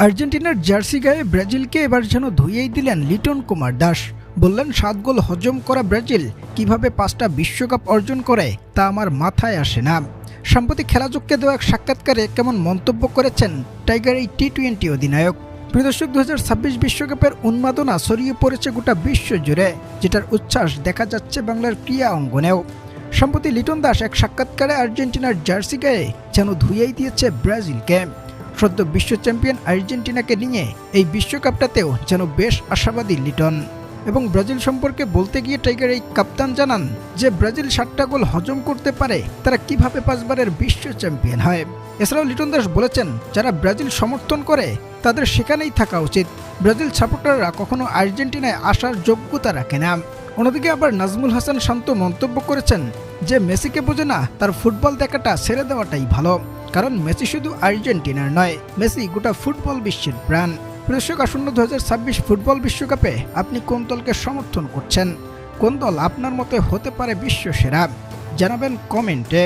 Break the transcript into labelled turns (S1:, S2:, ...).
S1: আর্জেন্টিনার জার্সি গায়ে ব্রাজিলকে এবার যেন ধুয়েই দিলেন লিটন কুমার দাস। বললেন ৭ গোল হজম করা ব্রাজিল কিভাবে ৫টা বিশ্বকাপ অর্জন করে তা আমার মাথায় আসে না। সাম্প্রতিক খেলাযোগকে দেওয়া এক সাক্ষাৎকারে কেমন মন্তব্য করেছেন টাইগার এই টি-20 অধিনায়ক। প্রিয় দর্শক, ২০২৬ বিশ্বকাপের উন্মাদনা ছড়িয়ে পড়েছে গোটা বিশ্ব জুড়ে, যেটার উচ্ছ্বাস দেখা যাচ্ছে বাংলার ক্রীড়া অঙ্গনেও। সম্প্রতি লিটন দাস এক সাক্ষাৎকারে আর্জেন্টিনার জার্সি গায়ে যেন ধুয়েই দিয়েছে ব্রাজিলকে। সদ্য বিশ্ব চ্যাম্পিয়ন আর্জেন্টিনাকে নিয়ে এই বিশ্বকাপটাতেও যেন বেশ আশাবাদী লিটন। এবং ব্রাজিল সম্পর্কে বলতে গিয়ে টাইগার এই কাপ্তান জানান যে ব্রাজিল ৭টা গোল হজম করতে পারে তারা কিভাবে ৫বারের বিশ্ব চ্যাম্পিয়ন হয়। এছাড়াও লিটন দাস বলেছেন, যারা ব্রাজিল সমর্থন করে তাদের সেখানেই থাকা উচিত। ব্রাজিল সাপোর্টাররা কখনো আর্জেন্টিনায় আসার যোগ্যতা রাখে না। অন্যদিকে আবার নাজমুল হাসান শান্ত মন্তব্য করেছেন যে মেসিকে বোঝে না, তার ফুটবল দেখাটা ছেড়ে দেওয়াটাই ভালো, কারণ মেসি শুধু আর্জেন্টিনার নয়, মেসি গোটা ফুটবল বিশ্বের প্রাণ। দর্শক, আসন্ন ২০২৬ ফুটবল বিশ্বকাপে আপনি কোন দলকে সমর্থন করছেন? কোন দল আপনার মতে হতে পারে বিশ্ব সেরা? জানাবেন কমেন্টে।